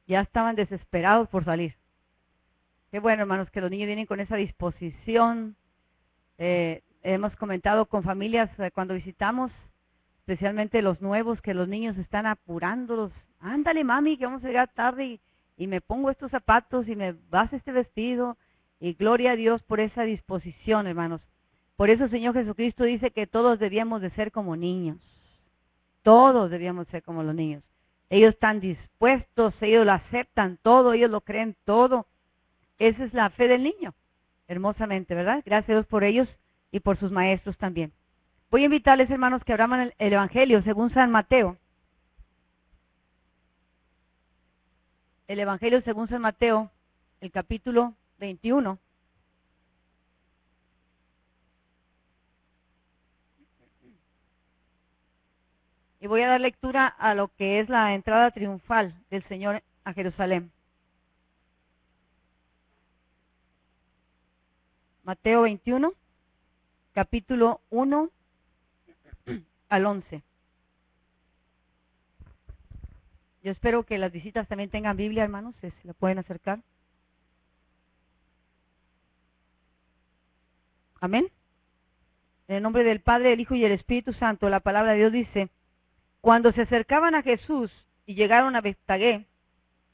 ya estaban desesperados por salir. Qué bueno, hermanos, que los niños vienen con esa disposición. Hemos comentado con familias cuando visitamos, especialmente los nuevos, que los niños están apurándolos. Ándale, mami, que vamos a llegar tarde y me pongo estos zapatos y me vas este vestido. Y gloria a Dios por esa disposición, hermanos. Por eso el Señor Jesucristo dice que todos debíamos de ser como niños. Todos debíamos ser como los niños. Ellos están dispuestos, ellos lo aceptan todo, ellos lo creen todo. Esa es la fe del niño, hermosamente, ¿verdad? Gracias a Dios por ellos y por sus maestros también. Voy a invitarles, hermanos, que abramos el Evangelio según San Mateo. El Evangelio según San Mateo, el capítulo 21. Y voy a dar lectura a lo que es la entrada triunfal del Señor a Jerusalén. Mateo 21, capítulo 1 al 11. Yo espero que las visitas también tengan Biblia, hermanos, si se la pueden acercar. Amén. En el nombre del Padre, del Hijo y del Espíritu Santo, la palabra de Dios dice: cuando se acercaban a Jesús y llegaron a Betfagé,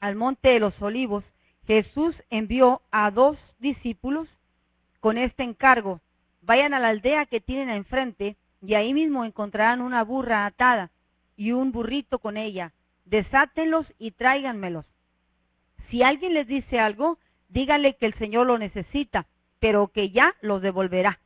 al monte de los olivos, Jesús envió a 2 discípulos con este encargo: vayan a la aldea que tienen enfrente y ahí mismo encontrarán una burra atada y un burrito con ella. Desátenlos y tráiganmelos. Si alguien les dice algo, díganle que el Señor lo necesita, pero que ya los devolverá.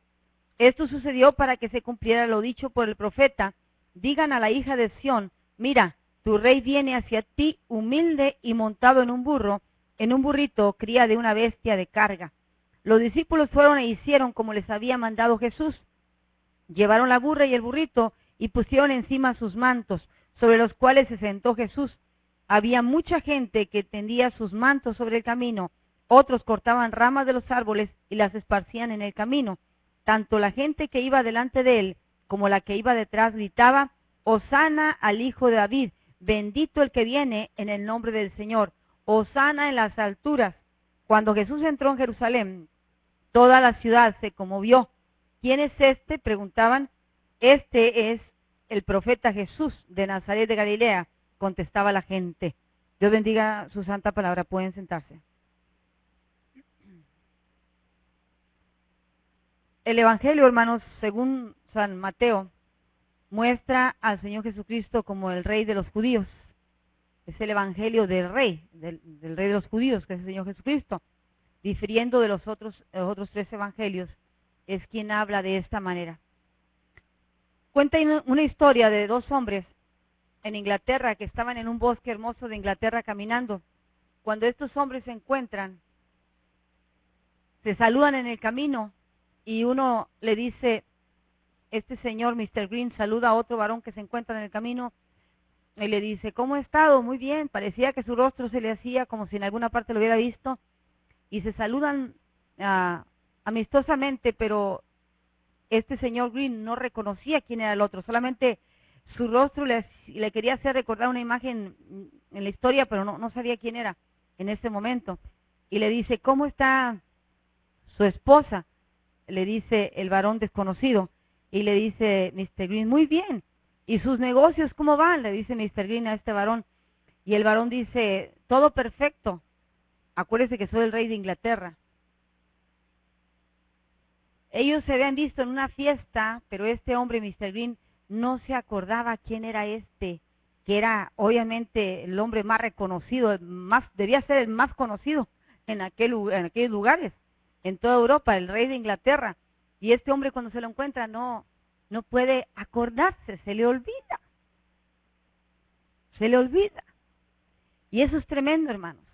Esto sucedió para que se cumpliera lo dicho por el profeta: digan a la hija de Sión, mira, tu rey viene hacia ti humilde y montado en un burrito, cría de una bestia de carga. Los discípulos fueron e hicieron como les había mandado Jesús. Llevaron la burra y el burrito y pusieron encima sus mantos, sobre los cuales se sentó Jesús. Había mucha gente que tendía sus mantos sobre el camino, otros cortaban ramas de los árboles y las esparcían en el camino. Tanto la gente que iba delante de él como la que iba detrás gritaba: Hosana al Hijo de David, bendito el que viene en el nombre del Señor, Hosana en las alturas. Cuando Jesús entró en Jerusalén, toda la ciudad se conmovió. ¿Quién es este?, preguntaban. Este es el profeta Jesús de Nazaret de Galilea, contestaba la gente. Dios bendiga su santa palabra. Pueden sentarse. El Evangelio, hermanos, según San Mateo, muestra al Señor Jesucristo como el Rey de los judíos. Es el Evangelio del Rey, del Rey de los judíos, que es el Señor Jesucristo. Difiriendo de los otros 3 evangelios, es quien habla de esta manera. Cuenta una historia de 2 hombres en Inglaterra que estaban en un bosque hermoso de Inglaterra caminando. Cuando estos hombres se encuentran, se saludan en el camino y uno le dice: este señor, Mr. Green, saluda a otro varón que se encuentra en el camino y le dice: ¿cómo ha estado? Muy bien. Parecía que su rostro se le hacía como si en alguna parte lo hubiera visto. Y se saludan amistosamente, pero este señor Green no reconocía quién era el otro, solamente su rostro le quería hacer recordar una imagen en la historia, pero no sabía quién era en ese momento. Y le dice: ¿cómo está su esposa? Le dice el varón desconocido, y le dice Mr. Green: muy bien. ¿Y sus negocios cómo van?, le dice Mr. Green a este varón. Y el varón dice: todo perfecto. Acuérdese que soy el rey de Inglaterra. Ellos se habían visto en una fiesta, pero este hombre, Mr. Green, no se acordaba quién era este, que era obviamente el hombre más reconocido, debía ser el más conocido en aquellos lugares, en toda Europa, el rey de Inglaterra. Y este hombre, cuando se lo encuentra, no puede acordarse, se le olvida. Se le olvida. Y eso es tremendo, hermanos.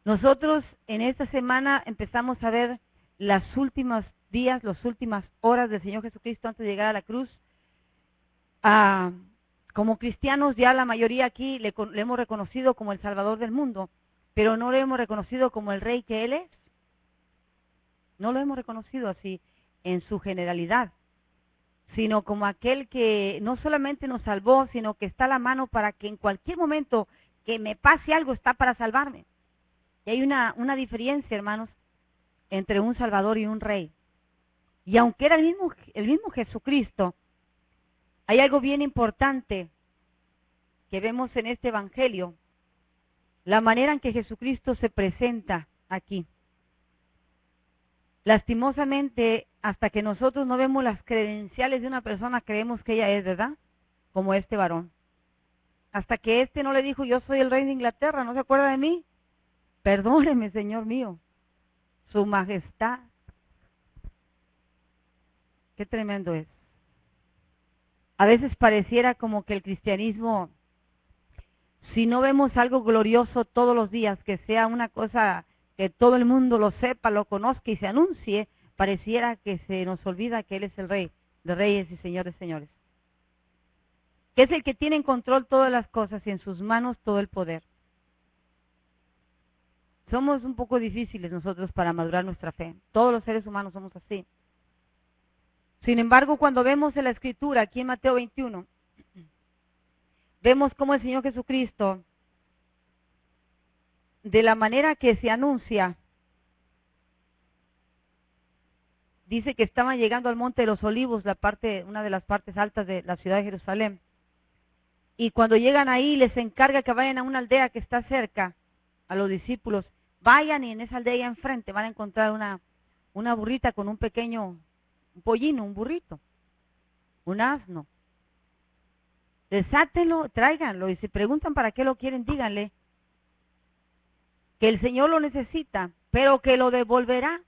Nosotros en esta semana empezamos a ver los últimos días, las últimas horas del Señor Jesucristo antes de llegar a la cruz. Como cristianos, ya la mayoría aquí le hemos reconocido como el Salvador del mundo, pero no le hemos reconocido como el Rey que Él es. No lo hemos reconocido así en su generalidad, sino como aquel que no solamente nos salvó, sino que está a la mano para que en cualquier momento que me pase algo, está para salvarme. Y hay una diferencia, hermanos, entre un Salvador y un Rey. Y aunque era el mismo Jesucristo, hay algo bien importante que vemos en este Evangelio, la manera en que Jesucristo se presenta aquí. Lastimosamente, hasta que nosotros no vemos las credenciales de una persona, creemos que ella es, ¿verdad? Como este varón. Hasta que este no le dijo, yo soy el rey de Inglaterra, ¿no se acuerda de mí? Perdóneme, Señor mío, su majestad. Qué tremendo es. A veces pareciera como que el cristianismo, si no vemos algo glorioso todos los días, que sea una cosa que todo el mundo lo sepa, lo conozca y se anuncie, pareciera que se nos olvida que Él es el Rey de reyes y Señor de señores. Que es el que tiene en control todas las cosas y en sus manos todo el poder. Somos un poco difíciles nosotros para madurar nuestra fe. Todos los seres humanos somos así. Sin embargo, cuando vemos en la Escritura, aquí en Mateo 21, vemos cómo el Señor Jesucristo, de la manera que se anuncia, dice que estaban llegando al Monte de los Olivos, una de las partes altas de la ciudad de Jerusalén. Y cuando llegan ahí, les encarga que vayan a una aldea que está cerca, a los discípulos. Vayan y en esa aldea enfrente van a encontrar una burrita con un pequeño, un pollino, un burrito, un asno. Desátenlo, tráiganlo, y si preguntan para qué lo quieren, díganle que el Señor lo necesita, pero que lo devolverá.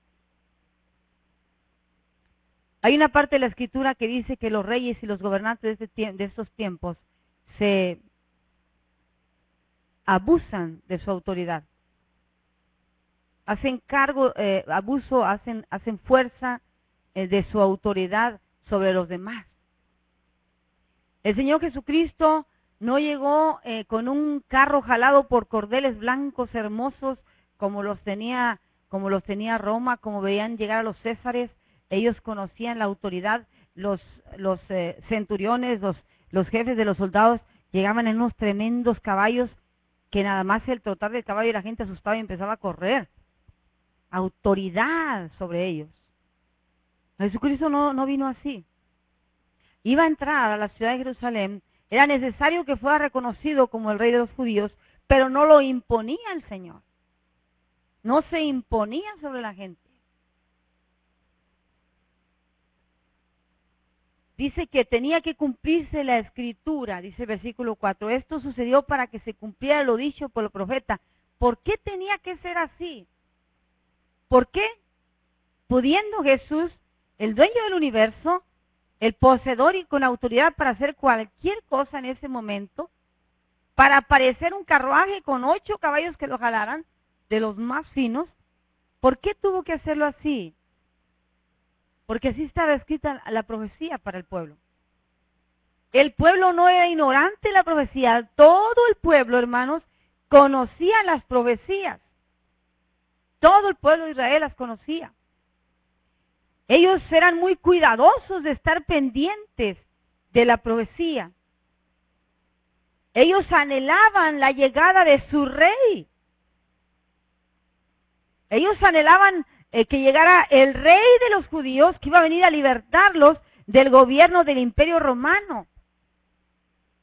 Hay una parte de la Escritura que dice que los reyes y los gobernantes de estos tiempos se abusan de su autoridad. Hacen abuso, hacen fuerza de su autoridad sobre los demás. El Señor Jesucristo no llegó con un carro jalado por cordeles blancos hermosos como los tenía Roma, como veían llegar a los césares. Ellos conocían la autoridad, los centuriones, los jefes de los soldados llegaban en unos tremendos caballos que nada más el trotar del caballo y la gente asustada y empezaba a correr. Autoridad sobre ellos. Jesucristo no vino así. Iba a entrar a la ciudad de Jerusalén, era necesario que fuera reconocido como el rey de los judíos, pero no lo imponía el Señor. No se imponía sobre la gente. Dice que tenía que cumplirse la Escritura, dice el versículo 4. Esto sucedió para que se cumpliera lo dicho por el profeta. ¿Por qué tenía que ser así? ¿Por qué? Pudiendo Jesús, el dueño del universo, el poseedor y con autoridad para hacer cualquier cosa en ese momento, para aparecer un carruaje con 8 caballos que lo jalaran, de los más finos, ¿por qué tuvo que hacerlo así? Porque así estaba escrita la profecía para el pueblo. El pueblo no era ignorante de la profecía, todo el pueblo, hermanos, conocía las profecías. Todo el pueblo de Israel las conocía. Ellos eran muy cuidadosos de estar pendientes de la profecía. Ellos anhelaban la llegada de su rey. Ellos anhelaban que llegara el rey de los judíos que iba a venir a libertarlos del gobierno del Imperio Romano.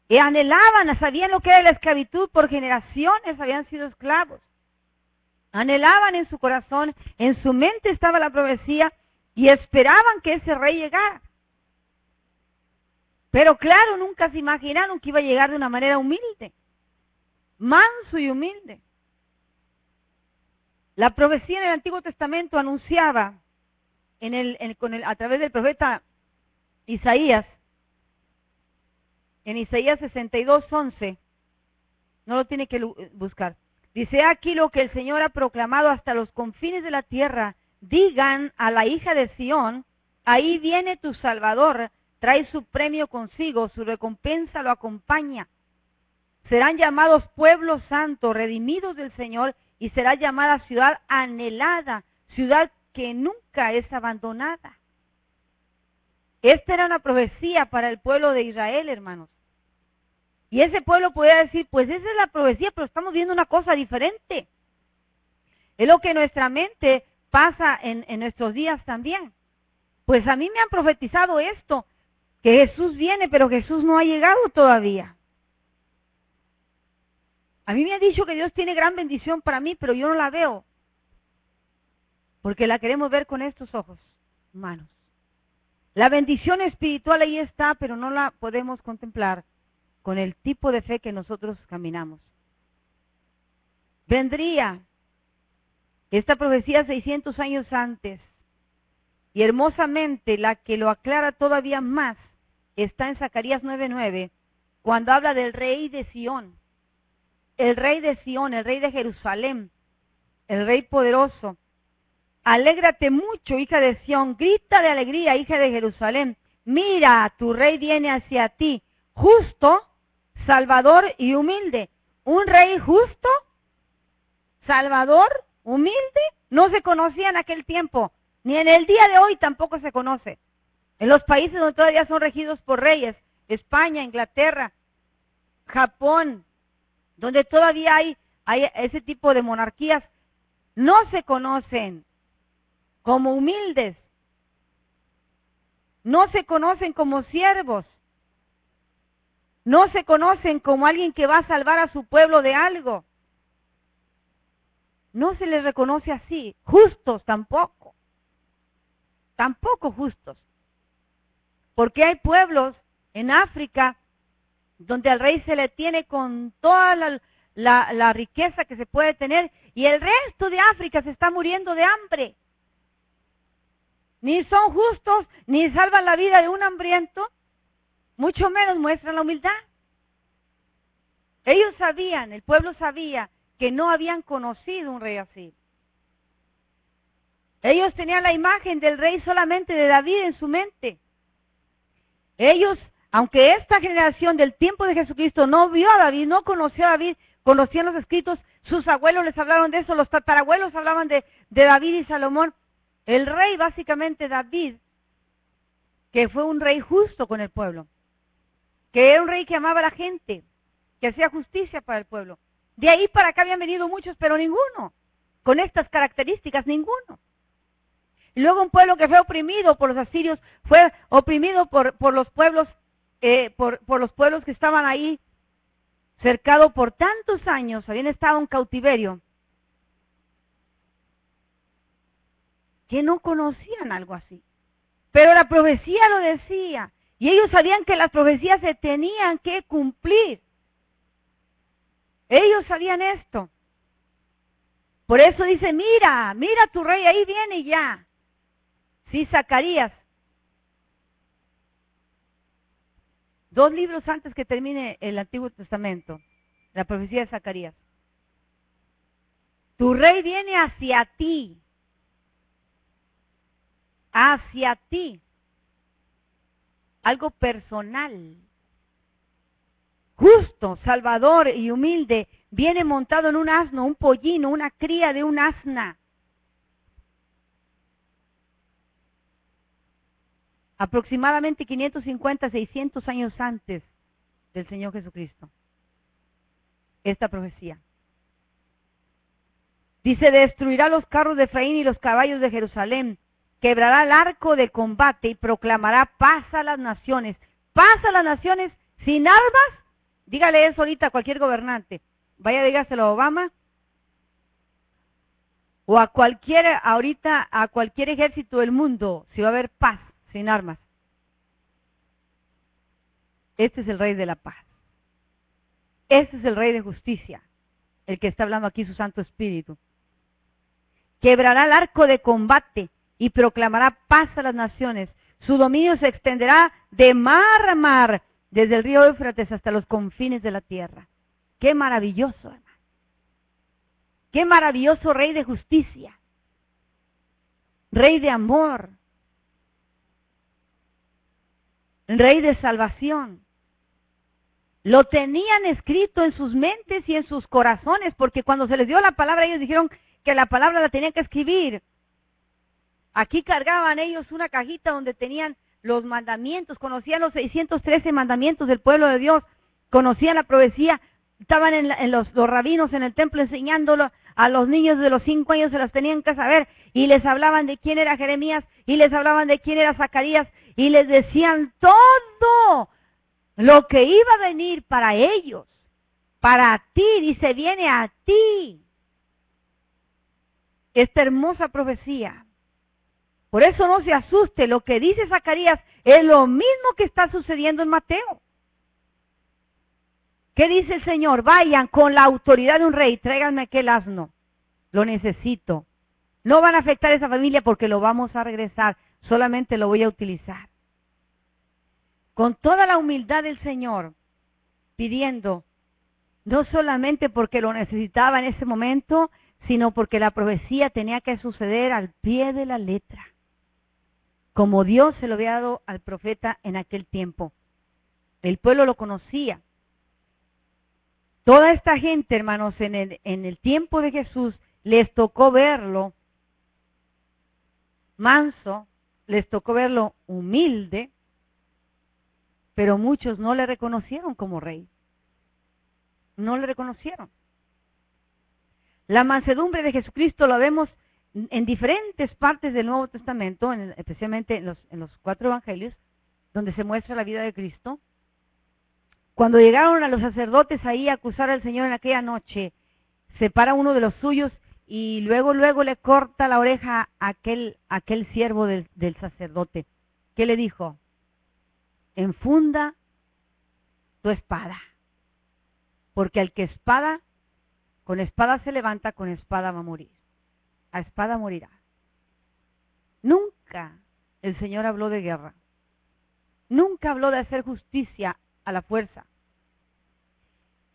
Y anhelaban, sabían lo que era la esclavitud, por generaciones habían sido esclavos. Anhelaban en su corazón, en su mente estaba la profecía y esperaban que ese rey llegara. Pero claro, nunca se imaginaron que iba a llegar de una manera humilde, manso y humilde. La profecía en el Antiguo Testamento anunciaba a través del profeta Isaías, en Isaías 62:11, no lo tiene que buscar. Dice: aquí lo que el Señor ha proclamado hasta los confines de la tierra. Digan a la hija de Sión, ahí viene tu Salvador, trae su premio consigo, su recompensa lo acompaña. Serán llamados pueblo santo, redimidos del Señor, y será llamada ciudad anhelada, ciudad que nunca es abandonada. Esta era una profecía para el pueblo de Israel, hermanos. Y ese pueblo podía decir, pues esa es la profecía, pero estamos viendo una cosa diferente. Es lo que en nuestra mente pasa en nuestros días también. Pues a mí me han profetizado esto, que Jesús viene, pero Jesús no ha llegado todavía. A mí me han dicho que Dios tiene gran bendición para mí, pero yo no la veo, porque la queremos ver con estos ojos humanos. La bendición espiritual ahí está, pero no la podemos contemplar con el tipo de fe que nosotros caminamos. Vendría esta profecía 600 años antes, y hermosamente la que lo aclara todavía más está en Zacarías 9:9, cuando habla del rey de Sión. El rey de Sión, el rey de Jerusalén, el rey poderoso. Alégrate mucho, hija de Sión, grita de alegría, hija de Jerusalén. Mira, tu rey viene hacia ti, justo, salvador y humilde. Un rey justo, salvador, humilde, no se conocía en aquel tiempo, ni en el día de hoy tampoco se conoce. En los países donde todavía son regidos por reyes, España, Inglaterra, Japón, donde todavía hay ese tipo de monarquías, no se conocen como humildes, no se conocen como siervos, no se conocen como alguien que va a salvar a su pueblo de algo. No se les reconoce así, justos tampoco justos, porque hay pueblos en África donde al rey se le tiene con toda la riqueza que se puede tener, y el resto de África se está muriendo de hambre. Ni son justos, ni salvan la vida de un hambriento, mucho menos muestran la humildad. Ellos sabían, el pueblo sabía, que no habían conocido un rey así. Ellos tenían la imagen del rey solamente de David en su mente. Ellos, aunque esta generación del tiempo de Jesucristo no vio a David, no conoció a David, conocían los escritos, sus abuelos les hablaron de eso, los tatarabuelos hablaban de David y Salomón. El rey, básicamente David, que fue un rey justo con el pueblo, que era un rey que amaba a la gente, que hacía justicia para el pueblo. De ahí para acá habían venido muchos, pero ninguno con estas características, ninguno. Y luego un pueblo que fue oprimido por los asirios, fue oprimido por los pueblos, por los pueblos que estaban ahí, cercado por tantos años, habían estado en cautiverio, que no conocían algo así. Pero la profecía lo decía, y ellos sabían que las profecías se tenían que cumplir. Ellos sabían esto. Por eso dice, mira, mira tu rey, ahí viene ya. Sí, Zacarías. 2 libros antes que termine el Antiguo Testamento, la profecía de Zacarías. Tu rey viene hacia ti. Hacia ti. Algo personal. Justo, salvador y humilde, viene montado en un asno, un pollino, una cría de un asna. Aproximadamente 550, 600 años antes del Señor Jesucristo. Esta profecía. Dice, destruirá los carros de Efraín y los caballos de Jerusalén, quebrará el arco de combate y proclamará paz a las naciones. Paz a las naciones sin armas. Dígale eso ahorita a cualquier gobernante. Vaya, dígaselo a Obama. O a cualquier ejército del mundo, si va a haber paz sin armas. Este es el rey de la paz. Este es el rey de justicia, el que está hablando aquí su Santo Espíritu. Quebrará el arco de combate y proclamará paz a las naciones. Su dominio se extenderá de mar a mar, desde el río Éufrates hasta los confines de la tierra. ¡Qué maravilloso, hermano! ¡Qué maravilloso rey de justicia! Rey de amor. Rey de salvación. Lo tenían escrito en sus mentes y en sus corazones, porque cuando se les dio la palabra, ellos dijeron que la palabra la tenían que escribir. Aquí cargaban ellos una cajita donde tenían los mandamientos, conocían los 613 mandamientos del pueblo de Dios, conocían la profecía, estaban en los rabinos en el templo enseñándolo a los niños de los 5 años, se las tenían que saber, y les hablaban de quién era Jeremías, y les hablaban de quién era Zacarías, y les decían todo lo que iba a venir para ellos, para ti, dice, viene a ti esta hermosa profecía. Por eso no se asuste, lo que dice Zacarías es lo mismo que está sucediendo en Mateo. ¿Qué dice el Señor? Vayan con la autoridad de un rey, tráiganme aquel asno, lo necesito. No van a afectar a esa familia porque lo vamos a regresar, solamente lo voy a utilizar. Con toda la humildad del Señor, pidiendo, no solamente porque lo necesitaba en ese momento, sino porque la profecía tenía que suceder al pie de la letra, como Dios se lo había dado al profeta en aquel tiempo. El pueblo lo conocía. Toda esta gente, hermanos, en el tiempo de Jesús, les tocó verlo manso, les tocó verlo humilde, pero muchos no le reconocieron como rey. No le reconocieron. La mansedumbre de Jesucristo la vemos en diferentes partes del Nuevo Testamento, especialmente en los 4 evangelios, donde se muestra la vida de Cristo. Cuando llegaron a los sacerdotes ahí a acusar al Señor en aquella noche, separa uno de los suyos y luego le corta la oreja a aquel siervo del sacerdote. ¿Qué le dijo? Enfunda tu espada, porque al que con espada se levanta, con espada va a morir. A espada morirá. Nunca el Señor habló de guerra. Nunca habló de hacer justicia a la fuerza.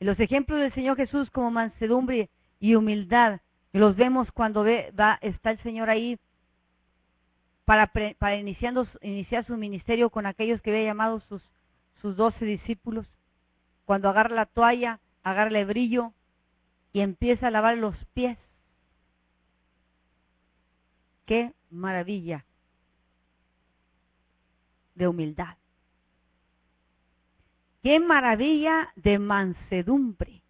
En los ejemplos del Señor Jesús como mansedumbre y humildad, los vemos cuando está el Señor ahí para iniciar su ministerio con aquellos que había llamado sus 12 discípulos. Cuando agarra la toalla, agarra el brillo y empieza a lavar los pies. ¡Qué maravilla de humildad! ¡Qué maravilla de mansedumbre!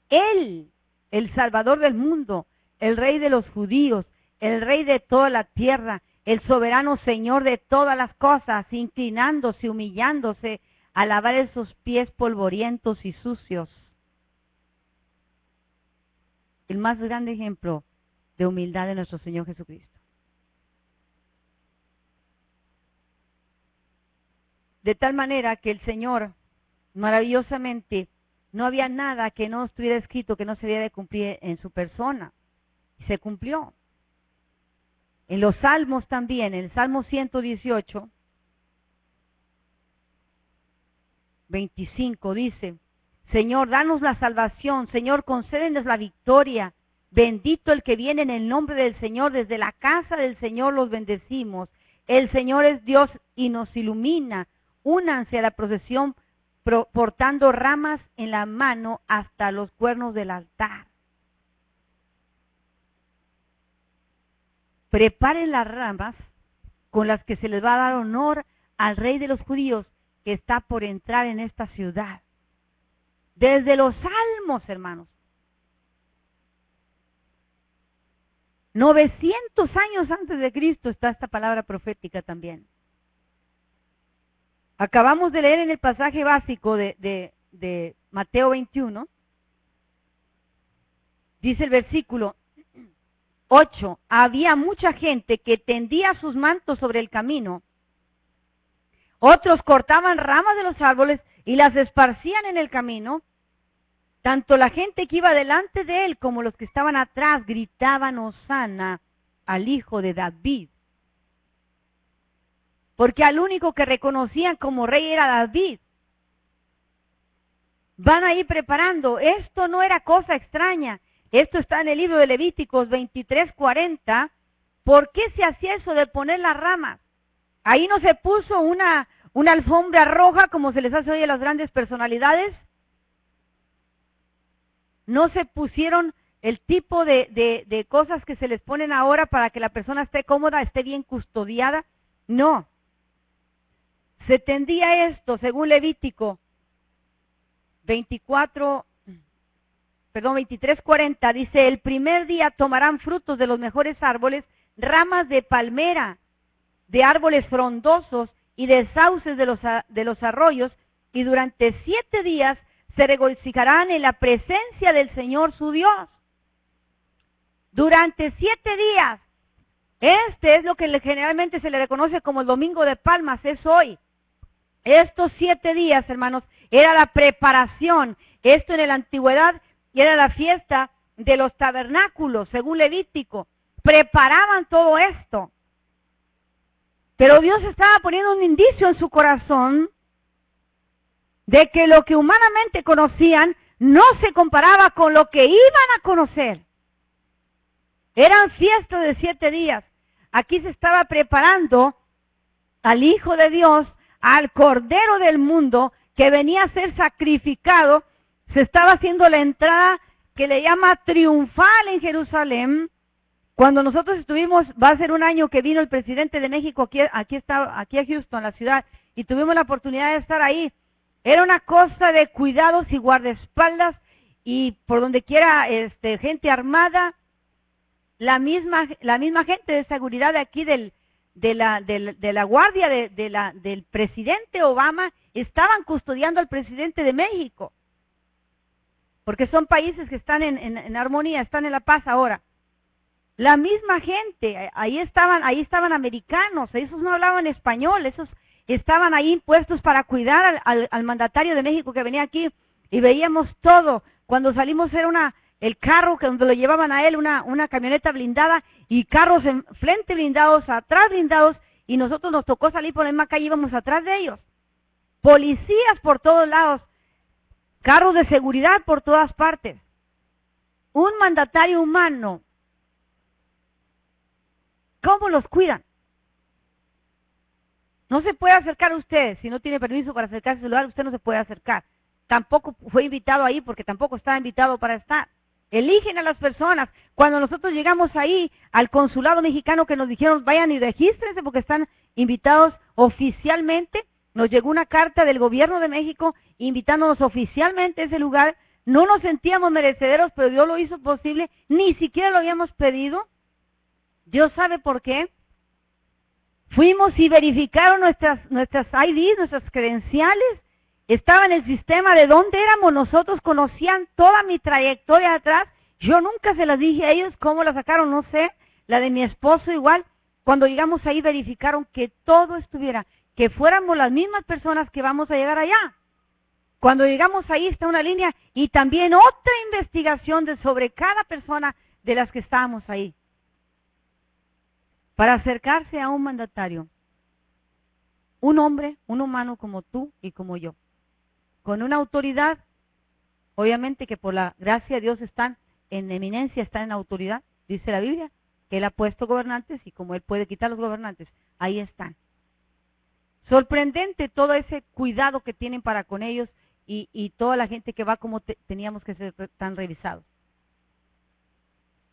Él, el Salvador del mundo, el Rey de los judíos, el Rey de toda la tierra, el soberano Señor de todas las cosas, inclinándose, humillándose, a lavar esos pies polvorientos y sucios. El más grande ejemplo de humildad de nuestro Señor Jesucristo. De tal manera que el Señor, maravillosamente, no había nada que no estuviera escrito que no se debía de cumplir en su persona. Y se cumplió. En los Salmos también, en el Salmo 118, 25 dice, Señor, danos la salvación, Señor, concédenos la victoria. Bendito el que viene en el nombre del Señor, desde la casa del Señor los bendecimos. El Señor es Dios y nos ilumina. Únanse a la procesión portando ramas en la mano hasta los cuernos del altar. Preparen las ramas con las que se les va a dar honor al Rey de los judíos que está por entrar en esta ciudad. Desde los Salmos, hermanos. 900 años antes de Cristo está esta palabra profética también. Acabamos de leer en el pasaje básico de Mateo 21, dice el versículo 8, había mucha gente que tendía sus mantos sobre el camino, otros cortaban ramas de los árboles y las esparcían en el camino, tanto la gente que iba delante de él como los que estaban atrás gritaban hosana al Hijo de David. Porque al único que reconocían como rey era David. Van a ir preparando. Esto no era cosa extraña. Esto está en el libro de Levíticos 23:40. ¿Por qué se hacía eso de poner las ramas? Ahí no se puso una alfombra roja como se les hace hoy a las grandes personalidades. No se pusieron el tipo de cosas que se les ponen ahora para que la persona esté cómoda, esté bien custodiada. No. Se tendía esto, según Levítico 23:40 dice, el primer día tomarán frutos de los mejores árboles, ramas de palmera, de árboles frondosos y de sauces de los arroyos, y durante 7 días se regocijarán en la presencia del Señor su Dios. Durante 7 días. Este es lo que generalmente se le reconoce como el Domingo de Palmas, es hoy. Estos 7 días, hermanos, era la preparación. Esto en la antigüedad era la fiesta de los tabernáculos, según Levítico. Preparaban todo esto. Pero Dios estaba poniendo un indicio en su corazón de que lo que humanamente conocían no se comparaba con lo que iban a conocer. Eran fiestas de 7 días. Aquí se estaba preparando al Hijo de Dios, al Cordero del mundo, que venía a ser sacrificado. Se estaba haciendo la entrada que le llama triunfal en Jerusalén. Cuando nosotros estuvimos, va a ser un año que vino el presidente de México aquí a Houston, la ciudad, y tuvimos la oportunidad de estar ahí. Era una cosa de cuidados y guardaespaldas, y por donde quiera gente armada. La misma gente de seguridad de aquí de la guardia del presidente Obama estaban custodiando al presidente de México, porque son países que están en armonía, están en la paz ahora. La misma gente, ahí estaban americanos, esos no hablaban español, esos estaban ahí puestos para cuidar al mandatario de México que venía aquí, y veíamos todo. Cuando salimos era el carro que donde lo llevaban a él, una camioneta blindada, y carros en frente blindados, atrás blindados, y nosotros nos tocó salir por la misma calle, íbamos atrás de ellos. Policías por todos lados, carros de seguridad por todas partes. Un mandatario humano, ¿cómo los cuidan? No se puede acercar a usted, si no tiene permiso para acercarse a ese lugar, usted no se puede acercar. Tampoco fue invitado ahí porque tampoco estaba invitado para estar. Eligen a las personas. Cuando nosotros llegamos ahí al consulado mexicano, que nos dijeron vayan y regístrense porque están invitados oficialmente, nos llegó una carta del gobierno de México invitándonos oficialmente a ese lugar. No nos sentíamos merecederos, pero Dios lo hizo posible, ni siquiera lo habíamos pedido. Dios sabe por qué. Fuimos y verificaron nuestras IDs, nuestras credenciales. Estaba en el sistema de dónde éramos nosotros, conocían toda mi trayectoria atrás. Yo nunca se las dije a ellos, cómo la sacaron, no sé. La de mi esposo igual. Cuando llegamos ahí verificaron que todo estuviera, que fuéramos las mismas personas que vamos a llegar allá. Cuando llegamos ahí está una línea y también otra investigación sobre cada persona de las que estábamos ahí. Para acercarse a un mandatario, un hombre, un humano como tú y como yo, con una autoridad, obviamente que por la gracia de Dios están en eminencia, están en autoridad, dice la Biblia, que Él ha puesto gobernantes y como Él puede quitar los gobernantes, ahí están. Sorprendente todo ese cuidado que tienen para con ellos y toda la gente que va como teníamos que ser tan revisados.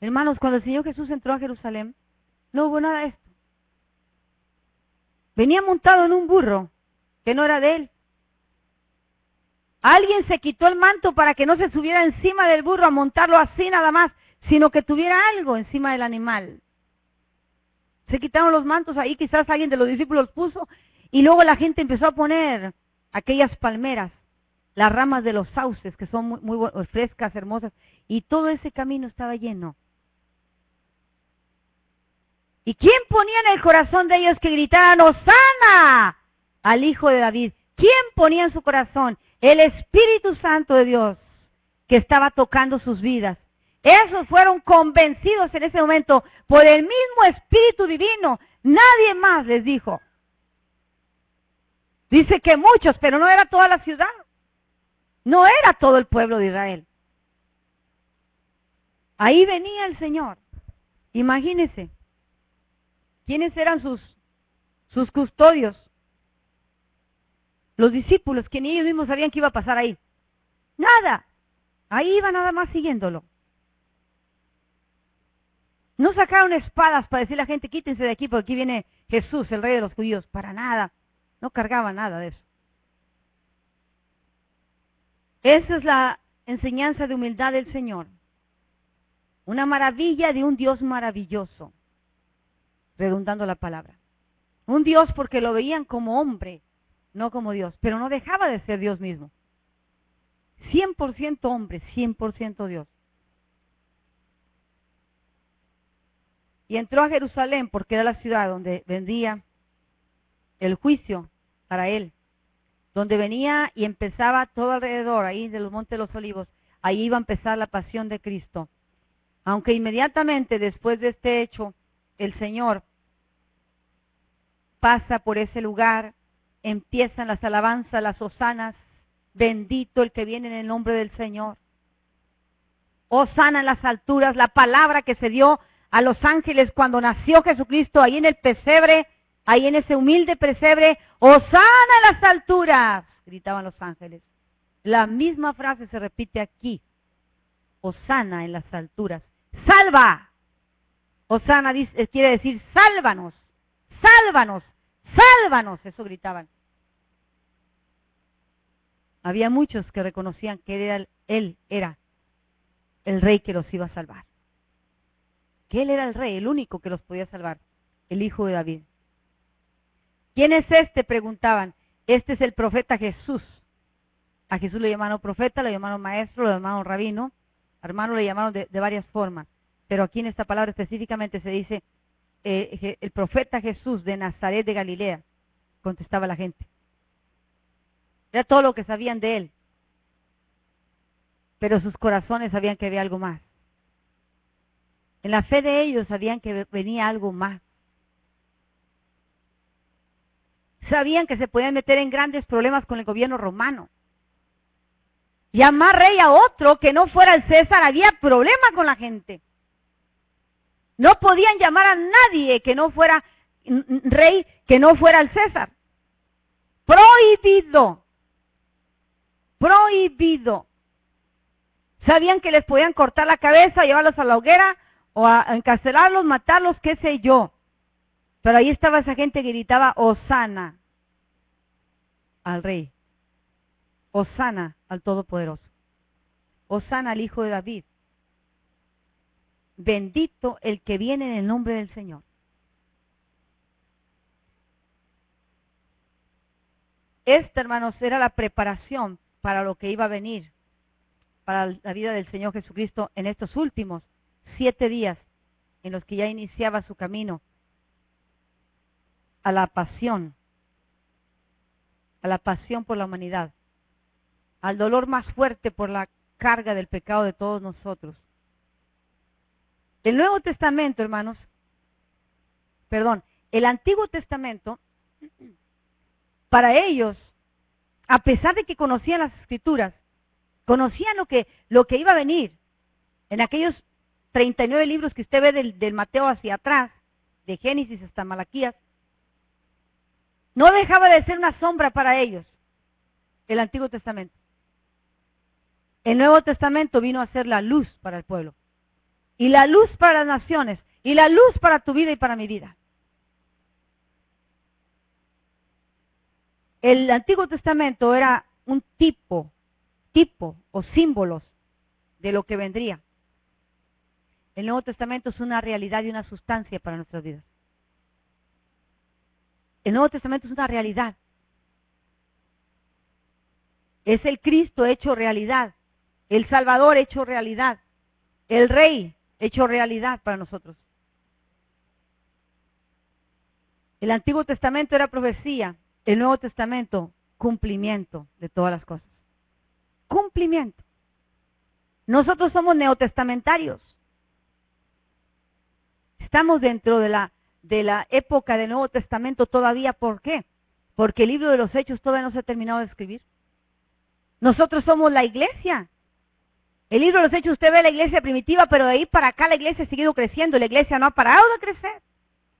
Hermanos, cuando el Señor Jesús entró a Jerusalén, no hubo nada de esto. Venía montado en un burro que no era de Él. Alguien se quitó el manto para que no se subiera encima del burro a montarlo así nada más, sino que tuviera algo encima del animal. Se quitaron los mantos ahí, quizás alguien de los discípulos puso, y luego la gente empezó a poner aquellas palmeras, las ramas de los sauces, que son muy frescas, hermosas, y todo ese camino estaba lleno. ¿Y quién ponía en el corazón de ellos que gritaran ¡Hosana al Hijo de David? ¿Quién ponía en su corazón? El Espíritu Santo de Dios, que estaba tocando sus vidas. Esos fueron convencidos en ese momento por el mismo Espíritu Divino. Nadie más les dijo. Dice que muchos, pero no era toda la ciudad. No era todo el pueblo de Israel. Ahí venía el Señor. Imagínense. ¿Quiénes eran sus custodios? Los discípulos, que ni ellos mismos sabían qué iba a pasar ahí. Nada. Ahí iba nada más siguiéndolo. No sacaron espadas para decirle a la gente, quítense de aquí porque aquí viene Jesús, el Rey de los judíos. Para nada. No cargaba nada de eso. Esa es la enseñanza de humildad del Señor. Una maravilla de un Dios maravilloso, redundando la palabra. Un Dios porque lo veían como hombre, no como Dios, pero no dejaba de ser Dios mismo. 100% hombre, 100% Dios. Y entró a Jerusalén porque era la ciudad donde vendría el juicio para él, donde venía y empezaba todo alrededor, ahí de los Montes de los Olivos, ahí iba a empezar la pasión de Cristo. Aunque inmediatamente después de este hecho, el Señor pasa por ese lugar, empiezan las alabanzas, las hosanas, bendito el que viene en el nombre del Señor. Hosana en las alturas, la palabra que se dio a los ángeles cuando nació Jesucristo, ahí en el pesebre, ahí en ese humilde pesebre, hosana en las alturas, gritaban los ángeles. La misma frase se repite aquí, hosana en las alturas, salva. Hosana quiere decir sálvanos, sálvanos, sálvanos, eso gritaban. Había muchos que reconocían que él era el rey que los iba a salvar. Que él era el rey, el único que los podía salvar, el hijo de David. ¿Quién es este?, preguntaban. Este es el profeta Jesús. A Jesús le llamaron profeta, le llamaron maestro, le llamaron rabino, hermano, le llamaron de varias formas. Pero aquí en esta palabra específicamente se dice el profeta Jesús de Nazaret de Galilea, contestaba la gente. Era todo lo que sabían de él. Pero sus corazones sabían que había algo más. En la fe de ellos sabían que venía algo más. Sabían que se podían meter en grandes problemas con el gobierno romano. Llamar rey a otro que no fuera el César, había problema con la gente. No podían llamar a nadie que no fuera rey, que no fuera el César. Prohibido. Prohibido. Sabían que les podían cortar la cabeza, llevarlos a la hoguera, o a encarcelarlos, matarlos, qué sé yo. Pero ahí estaba esa gente que gritaba, hosana al rey. Hosana al Todopoderoso. Hosana al Hijo de David. Bendito el que viene en el nombre del Señor. Esta, hermanos, era la preparación para lo que iba a venir, para la vida del Señor Jesucristo en estos últimos 7 días en los que ya iniciaba su camino a la pasión por la humanidad, al dolor más fuerte por la carga del pecado de todos nosotros. El Nuevo Testamento, hermanos, el Antiguo Testamento, para ellos, a pesar de que conocían las Escrituras, conocían lo que iba a venir en aquellos 39 libros que usted ve del Mateo hacia atrás, de Génesis hasta Malaquías, no dejaba de ser una sombra para ellos, el Antiguo Testamento. El Nuevo Testamento vino a ser la luz para el pueblo, y la luz para las naciones, y la luz para tu vida y para mi vida. El Antiguo Testamento era un tipo o símbolos de lo que vendría. El Nuevo Testamento es una realidad y una sustancia para nuestras vidas. El Nuevo Testamento es una realidad. Es el Cristo hecho realidad, el Salvador hecho realidad, el Rey hecho realidad para nosotros. El Antiguo Testamento era profecía, el Nuevo Testamento cumplimiento de todas las cosas. Cumplimiento. Nosotros somos neotestamentarios. Estamos dentro de la época del Nuevo Testamento todavía. ¿Por qué? Porque el libro de los Hechos todavía no se ha terminado de escribir. Nosotros somos la iglesia. El libro de los Hechos, usted ve la iglesia primitiva, pero de ahí para acá la iglesia ha seguido creciendo. La iglesia no ha parado de crecer.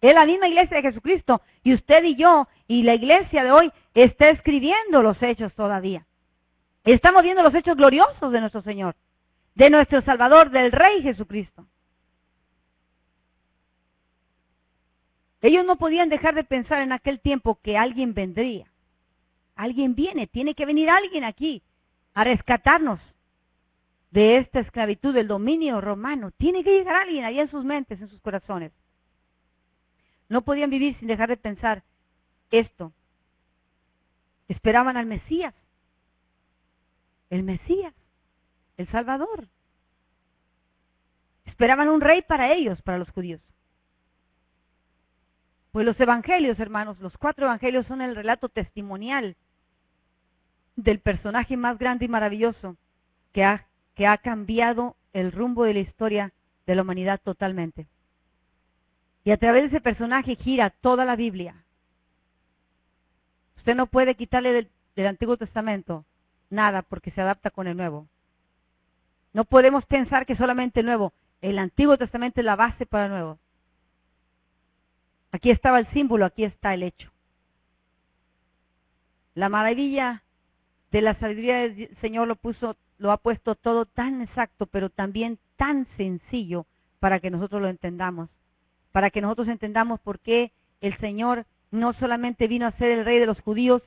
Es la misma iglesia de Jesucristo. Y usted y yo, y la iglesia de hoy, está escribiendo los Hechos todavía. Estamos viendo los hechos gloriosos de nuestro Señor, de nuestro Salvador, del Rey Jesucristo. Ellos no podían dejar de pensar en aquel tiempo que alguien vendría. Alguien viene, tiene que venir alguien aquí. a rescatarnos de esta esclavitud, del dominio romano. Tiene que llegar alguien ahí en sus mentes, en sus corazones. No podían vivir sin dejar de pensar esto. Esperaban al Mesías, el Mesías, el Salvador. Esperaban un rey para ellos, para los judíos. Pues los evangelios, hermanos, los 4 evangelios son el relato testimonial del personaje más grande y maravilloso que ha cambiado el rumbo de la historia de la humanidad totalmente. Y a través de ese personaje gira toda la Biblia. Usted no puede quitarle del Antiguo Testamento nada porque se adapta con el Nuevo. No podemos pensar que solamente el Nuevo. El Antiguo Testamento es la base para el Nuevo. Aquí estaba el símbolo, aquí está el hecho. La maravilla de la sabiduría del Señor lo ha puesto todo tan exacto, pero también tan sencillo para que nosotros lo entendamos. Para que nosotros entendamos por qué el Señor no solamente vino a ser el rey de los judíos,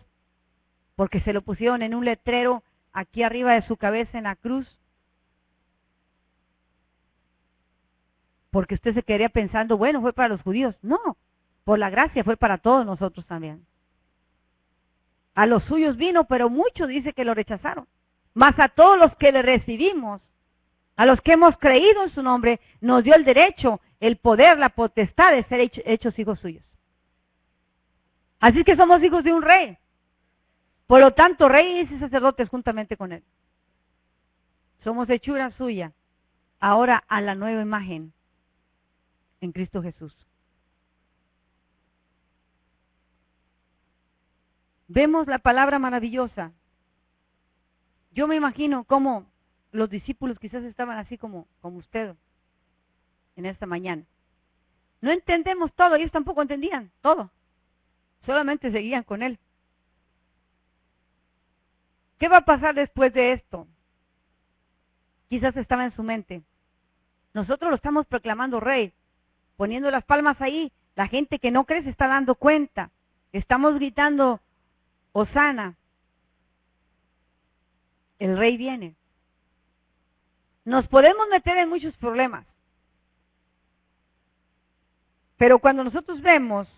porque se lo pusieron en un letrero aquí arriba de su cabeza en la cruz, porque usted se quedaría pensando, bueno, fue para los judíos. No, por la gracia fue para todos nosotros también. A los suyos vino, pero muchos dice que lo rechazaron. Mas a todos los que le recibimos, a los que hemos creído en su nombre, nos dio el derecho, el poder, la potestad de ser hechos hijos suyos. Así que somos hijos de un rey. Por lo tanto, reyes y sacerdotes juntamente con él. Somos hechura suya, ahora a la nueva imagen en Cristo Jesús. Vemos la palabra maravillosa. Yo me imagino cómo los discípulos quizás estaban así como usted en esta mañana. No entendemos todo, ellos tampoco entendían todo. Solamente seguían con él. ¿Qué va a pasar después de esto? Quizás estaba en su mente. Nosotros lo estamos proclamando rey, poniendo las palmas ahí. La gente que no cree se está dando cuenta. Estamos gritando, Hosana. El rey viene. Nos podemos meter en muchos problemas. Pero cuando nosotros vemos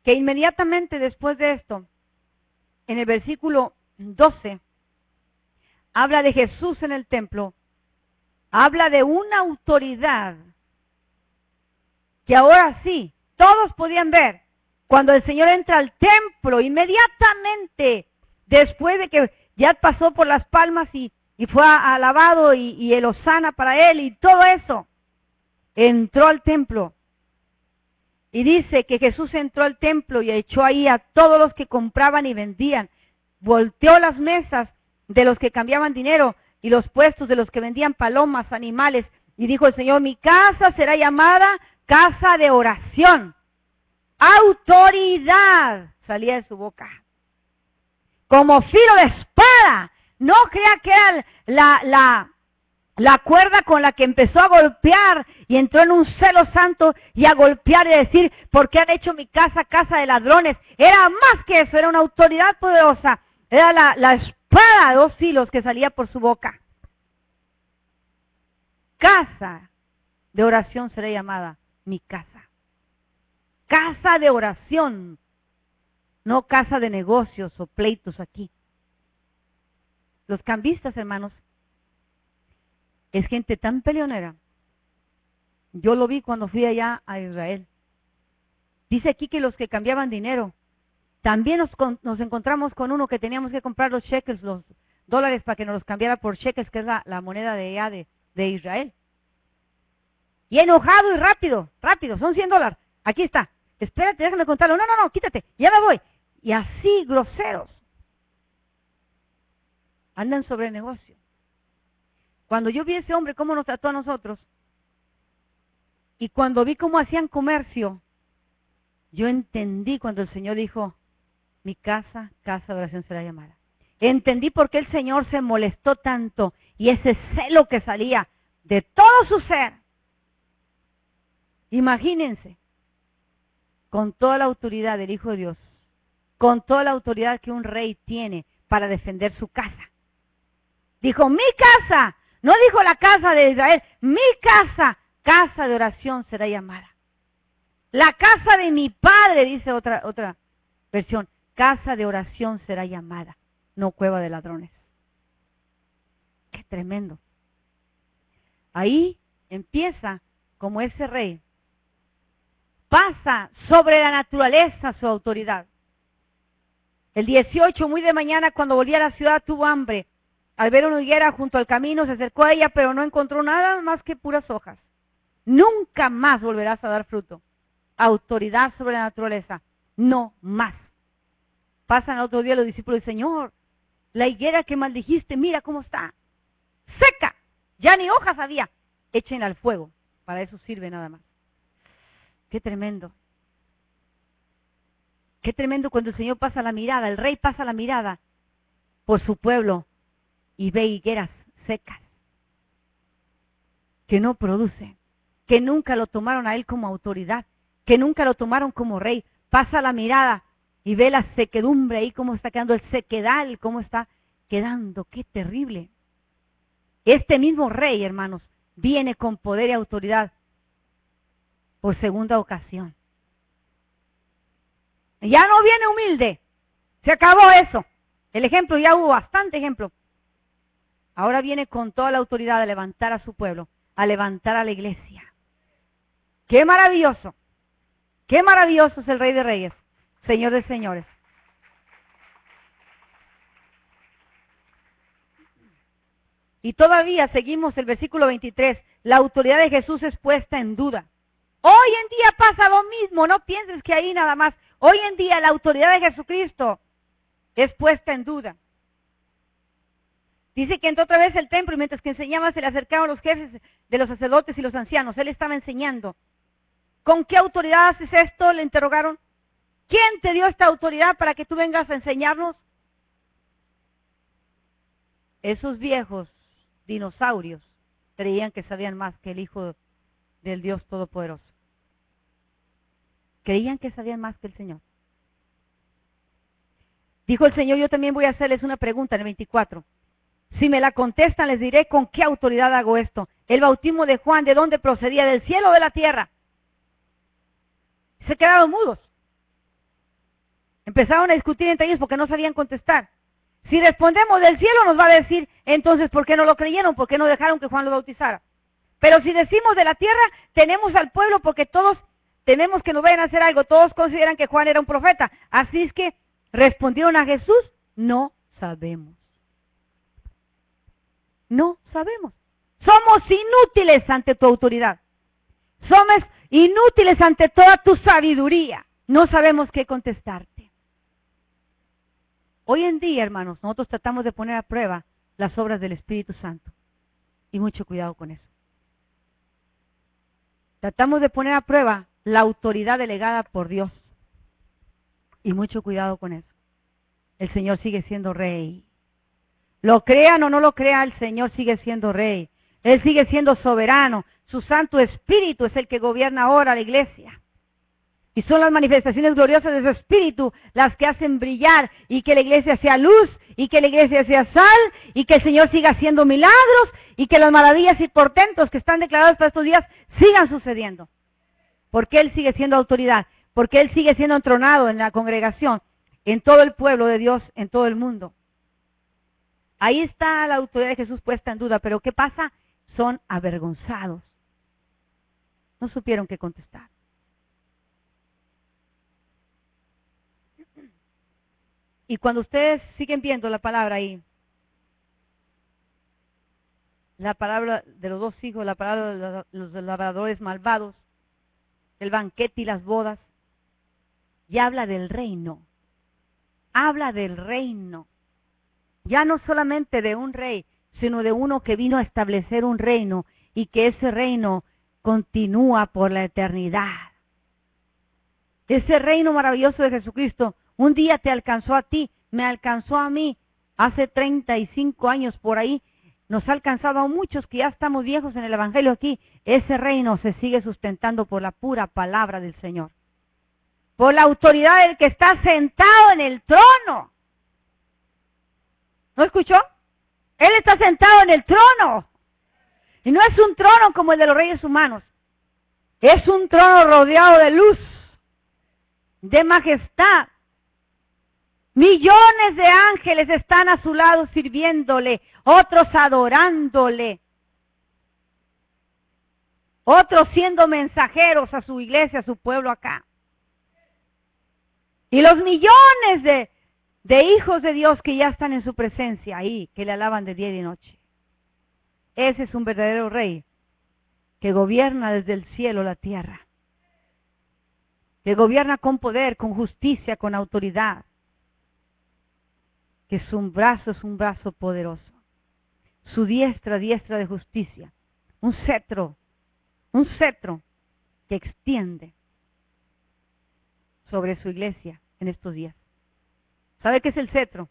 que inmediatamente después de esto, en el versículo 12, habla de Jesús en el templo, habla de una autoridad que ahora sí, todos podían ver. Cuando el Señor entra al templo, inmediatamente, después de que ya pasó por las palmas y fue alabado y el hosana para él y todo eso, entró al templo. Y dice que Jesús entró al templo y echó ahí a todos los que compraban y vendían. Volteó las mesas de los que cambiaban dinero y los puestos de los que vendían palomas, animales. Y dijo el Señor, mi casa será llamada casa de oración. Autoridad salía de su boca. Como filo de espada. No crea que era la cuerda con la que empezó a golpear y entró en un celo santo y a golpear y a decir, ¿por qué han hecho mi casa casa de ladrones? Era más que eso, era una autoridad poderosa. Era la espada de 2 filos que salía por su boca. Casa de oración será llamada mi casa. Casa de oración, no casa de negocios o pleitos aquí. Los cambistas, hermanos, es gente tan peleonera. Yo lo vi cuando fui allá a Israel. Dice aquí que los que cambiaban dinero, también nos encontramos con uno que teníamos que comprar los shekels, los dólares para que nos los cambiara por shekels, que es la moneda de Israel. Y enojado y rápido, son $100. Aquí está. Espérate, déjame contarlo. No, quítate, ya me voy. Y así groseros. Andan sobre el negocio. Cuando yo vi a ese hombre cómo nos trató a nosotros, y cuando vi cómo hacían comercio, yo entendí cuando el Señor dijo, mi casa, casa de oración será llamada. Entendí por qué el Señor se molestó tanto, y ese celo que salía de todo su ser. Imagínense, con toda la autoridad del Hijo de Dios, con toda la autoridad que un rey tiene para defender su casa. Dijo, mi casa, no dijo la casa de Israel, mi casa, casa de oración será llamada. La casa de mi padre, dice otra versión, casa de oración será llamada, no cueva de ladrones. Qué tremendo. Ahí empieza como ese rey. Pasa sobre la naturaleza su autoridad. El 18, muy de mañana, cuando volvía a la ciudad, tuvo hambre. Al ver una higuera junto al camino, se acercó a ella, pero no encontró nada más que puras hojas. Nunca más volverás a dar fruto. Autoridad sobre la naturaleza. No más. Pasan otro día los discípulos y Señor, la higuera que maldijiste, mira cómo está. Seca. Ya ni hojas había. Échenla al fuego. Para eso sirve nada más. Qué tremendo. Qué tremendo cuando el Señor pasa la mirada, el rey pasa la mirada por su pueblo y ve higueras secas que no producen, que nunca lo tomaron a él como autoridad, que nunca lo tomaron como rey. Pasa la mirada y ve la sequedumbre ahí, cómo está quedando el sequedal, cómo está quedando. Qué terrible. Este mismo rey, hermanos, viene con poder y autoridad por segunda ocasión. Ya no viene humilde. Se acabó eso. El ejemplo, ya hubo bastante ejemplo. Ahora viene con toda la autoridad a levantar a su pueblo, a levantar a la iglesia. ¡Qué maravilloso! ¡Qué maravilloso es el Rey de Reyes, Señor de Señores! Y todavía seguimos el versículo 23. La autoridad de Jesús es puesta en duda. Hoy en día pasa lo mismo, no pienses que ahí nada más. Hoy en día la autoridad de Jesucristo es puesta en duda. Dice que entró otra vez el templo y mientras que enseñaba se le acercaron los jefes de los sacerdotes y los ancianos. Él estaba enseñando. ¿Con qué autoridad haces esto?, le interrogaron. ¿Quién te dio esta autoridad para que tú vengas a enseñarnos? Esos viejos dinosaurios creían que sabían más que el Hijo del Dios Todopoderoso. Creían que sabían más que el Señor. Dijo el Señor, yo también voy a hacerles una pregunta en el 24. Si me la contestan, les diré con qué autoridad hago esto. El bautismo de Juan, ¿de dónde procedía? ¿Del cielo o de la tierra? Se quedaron mudos. Empezaron a discutir entre ellos porque no sabían contestar. Si respondemos del cielo, nos va a decir, entonces, ¿por qué no lo creyeron? ¿Por qué no dejaron que Juan lo bautizara? Pero si decimos de la tierra, tenemos al pueblo porque todos tememos que nos vayan a hacer algo. Todos consideran que Juan era un profeta. Así es que respondieron a Jesús, no sabemos. No sabemos. Somos inútiles ante tu autoridad. Somos inútiles ante toda tu sabiduría. No sabemos qué contestarte. Hoy en día, hermanos, nosotros tratamos de poner a prueba las obras del Espíritu Santo. Y mucho cuidado con eso. Tratamos de poner a prueba la autoridad delegada por Dios. Y mucho cuidado con eso. El Señor sigue siendo rey. Lo crean o no lo crean, el Señor sigue siendo rey. Él sigue siendo soberano. Su Santo Espíritu es el que gobierna ahora la iglesia. Y son las manifestaciones gloriosas de su Espíritu las que hacen brillar y que la iglesia sea luz y que la iglesia sea sal y que el Señor siga haciendo milagros y que las maravillas y portentos que están declarados para estos días sigan sucediendo. Porque Él sigue siendo autoridad, porque Él sigue siendo entronado en la congregación, en todo el pueblo de Dios, en todo el mundo. Ahí está la autoridad de Jesús puesta en duda, pero ¿qué pasa? Son avergonzados. No supieron qué contestar. Y cuando ustedes siguen viendo la palabra ahí, la palabra de los dos hijos, la palabra de los labradores malvados, el banquete y las bodas, y habla del reino. Habla del reino. Ya no solamente de un rey, sino de uno que vino a establecer un reino y que ese reino continúa por la eternidad. Ese reino maravilloso de Jesucristo un día te alcanzó a ti, me alcanzó a mí, hace 35 años por ahí, nos ha alcanzado a muchos que ya estamos viejos en el Evangelio aquí. Ese reino se sigue sustentando por la pura palabra del Señor, por la autoridad del que está sentado en el trono. ¿No escuchó? Él está sentado en el trono. Y no es un trono como el de los reyes humanos. Es un trono rodeado de luz, de majestad. Millones de ángeles están a su lado sirviéndole, otros adorándole, otros siendo mensajeros a su iglesia, a su pueblo acá. Y los millones de hijos de Dios que ya están en su presencia ahí, que le alaban de día y de noche. Ese es un verdadero rey que gobierna desde el cielo la tierra, que gobierna con poder, con justicia, con autoridad, que su brazo es un brazo poderoso, su diestra, diestra de justicia, un cetro que extiende sobre su iglesia en estos días. ¿Sabe qué es el cetro?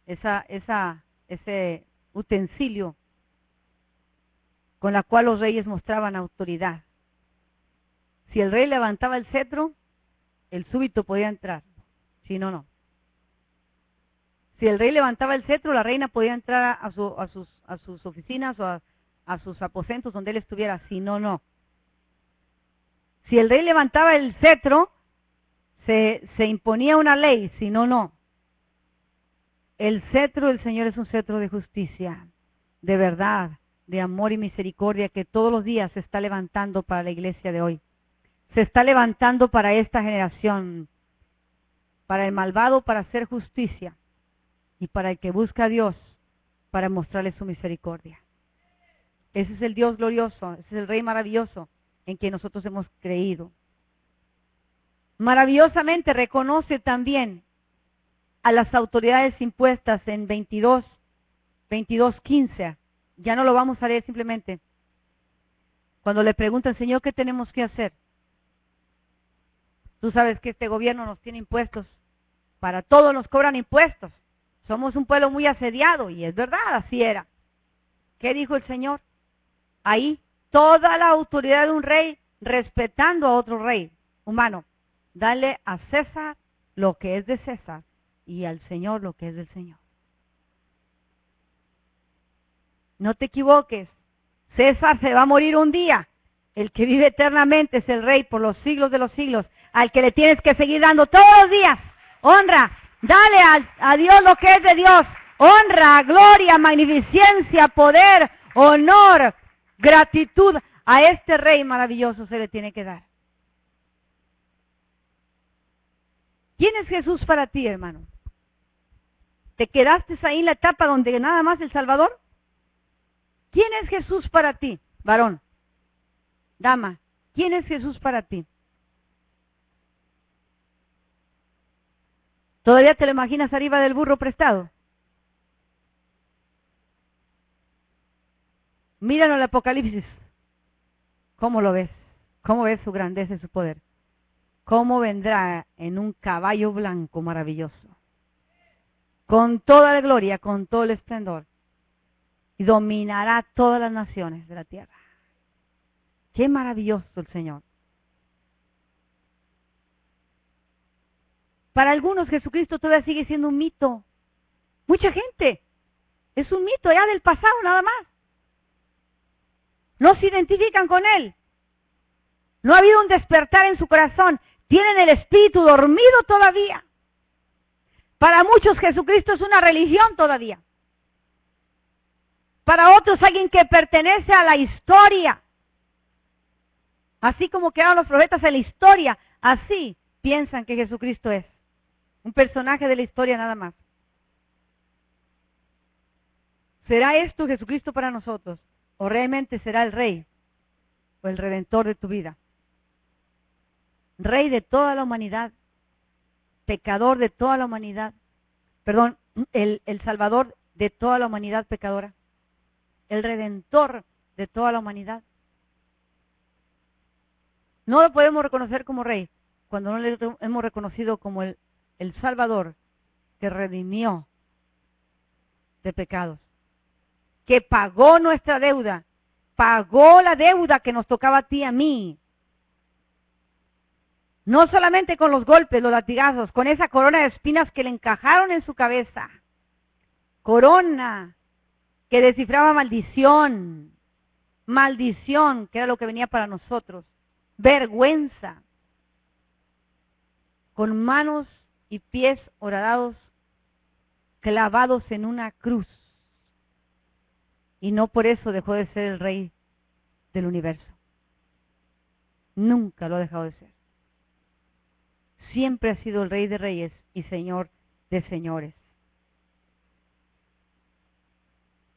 Ese utensilio con la cual los reyes mostraban autoridad. Si el rey levantaba el cetro, el súbdito podía entrar, si no, no. Si el rey levantaba el cetro, la reina podía entrar a sus oficinas o a sus aposentos donde él estuviera, si no, no. Si el rey levantaba el cetro, se imponía una ley, si no, no. El cetro del Señor es un cetro de justicia, de verdad, de amor y misericordia que todos los días se está levantando para la iglesia de hoy. Se está levantando para esta generación, para el malvado, para hacer justicia, y para el que busca a Dios, para mostrarle su misericordia. Ese es el Dios glorioso, ese es el Rey maravilloso en quien nosotros hemos creído. Maravillosamente reconoce también a las autoridades impuestas en 22:15. Ya no lo vamos a leer simplemente. Cuando le pregunta al Señor, ¿qué tenemos que hacer? Tú sabes que este gobierno nos tiene impuestos. Para todos nos cobran impuestos. Somos un pueblo muy asediado, y es verdad, así era. ¿Qué dijo el Señor? Ahí, toda la autoridad de un rey, respetando a otro rey humano. Dale a César lo que es de César, y al Señor lo que es del Señor. No te equivoques, César se va a morir un día. El que vive eternamente es el Rey por los siglos de los siglos, al que le tienes que seguir dando todos los días honra. Dale a Dios lo que es de Dios, honra, gloria, magnificencia, poder, honor, gratitud. A este Rey maravilloso se le tiene que dar. ¿Quién es Jesús para ti, hermano? ¿Te quedaste ahí en la etapa donde nada más el Salvador? ¿Quién es Jesús para ti, varón? Dama, ¿quién es Jesús para ti? ¿Todavía te lo imaginas arriba del burro prestado? Míralo en el Apocalipsis. ¿Cómo lo ves? ¿Cómo ves su grandeza y su poder? ¿Cómo vendrá en un caballo blanco maravilloso? Con toda la gloria, con todo el esplendor. Y dominará todas las naciones de la tierra. ¡Qué maravilloso el Señor! Para algunos Jesucristo todavía sigue siendo un mito. Mucha gente. Es un mito ya del pasado nada más. No se identifican con Él. No ha habido un despertar en su corazón. Tienen el espíritu dormido todavía. Para muchos Jesucristo es una religión todavía. Para otros alguien que pertenece a la historia. Así como quedaron los profetas en la historia, así piensan que Jesucristo es. Un personaje de la historia nada más. ¿Será esto Jesucristo para nosotros? ¿O realmente será el Rey o el Redentor de tu vida? Rey de toda la humanidad, pecador de toda la humanidad, perdón, el Salvador de toda la humanidad pecadora, el Redentor de toda la humanidad. No lo podemos reconocer como Rey cuando no le hemos reconocido como el Salvador que redimió de pecados, que pagó nuestra deuda, pagó la deuda que nos tocaba a ti y a mí. No solamente con los golpes, los latigazos, con esa corona de espinas que le encajaron en su cabeza, corona que descifraba maldición, maldición, que era lo que venía para nosotros, vergüenza, con manos y pies horadados, clavados en una cruz. Y no por eso dejó de ser el rey del universo. Nunca lo ha dejado de ser. Siempre ha sido el rey de reyes y señor de señores.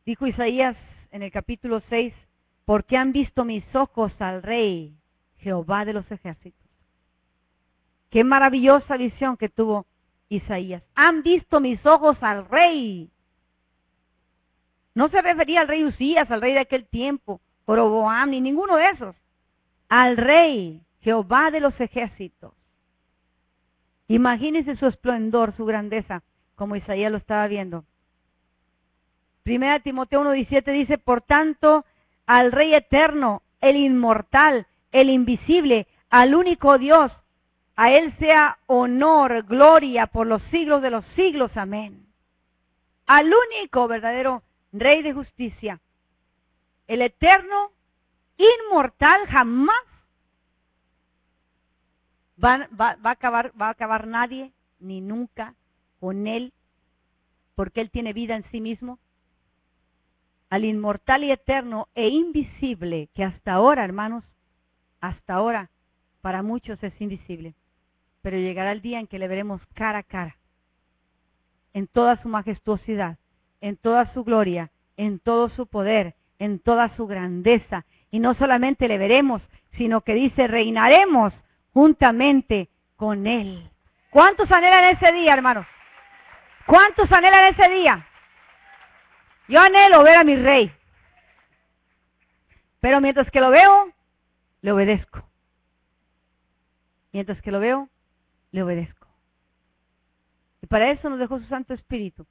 Dijo Isaías en el capítulo 6, porque han visto mis ojos al rey, Jehová de los ejércitos. Qué maravillosa visión que tuvo Isaías. Han visto mis ojos al rey. No se refería al rey Usías, al rey de aquel tiempo, Joroboam, ni ninguno de esos. Al rey, Jehová de los ejércitos. Imagínense su esplendor, su grandeza, como Isaías lo estaba viendo. Primera Timoteo 1:17 dice, por tanto, al Rey eterno, el inmortal, el invisible, al único Dios, a Él sea honor, gloria por los siglos de los siglos. Amén. Al único verdadero Rey de justicia, el eterno, inmortal, jamás va a acabar nadie, ni nunca, con Él, porque Él tiene vida en sí mismo. Al inmortal y eterno e invisible, que hasta ahora, hermanos, hasta ahora, para muchos es invisible, pero llegará el día en que le veremos cara a cara, en toda su majestuosidad, en toda su gloria, en todo su poder, en toda su grandeza, y no solamente le veremos, sino que dice, reinaremos juntamente con Él. ¿Cuántos anhelan ese día, hermanos? ¿Cuántos anhelan ese día? Yo anhelo ver a mi rey, pero mientras que lo veo, le obedezco. Mientras que lo veo, le obedezco. Y para eso nos dejó su Santo Espíritu,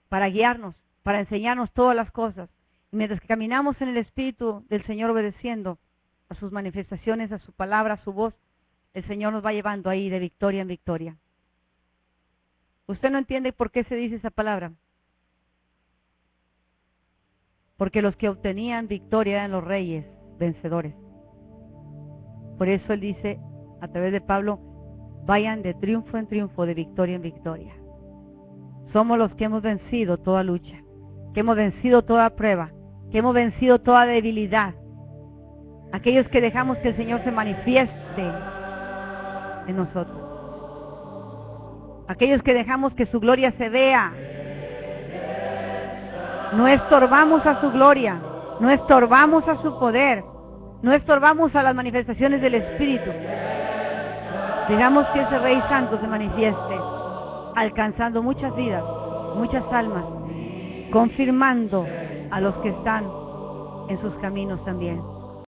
para guiarnos, para enseñarnos todas las cosas. Y mientras que caminamos en el Espíritu del Señor obedeciendo a sus manifestaciones, a su palabra, a su voz, el Señor nos va llevando ahí de victoria en victoria. ¿Usted no entiende por qué se dice esa palabra? Porque los que obtenían victoria eran los reyes vencedores. Por eso Él dice, a través de Pablo, vayan de triunfo en triunfo, de victoria en victoria. Somos los que hemos vencido toda lucha, que hemos vencido toda prueba, que hemos vencido toda debilidad. Aquellos que dejamos que el Señor se manifieste en nosotros. Aquellos que dejamos que su gloria se vea. No estorbamos a su gloria, no estorbamos a su poder, no estorbamos a las manifestaciones del Espíritu. Dejamos que ese Rey Santo se manifieste, alcanzando muchas vidas, muchas almas, confirmando a los que están en sus caminos también.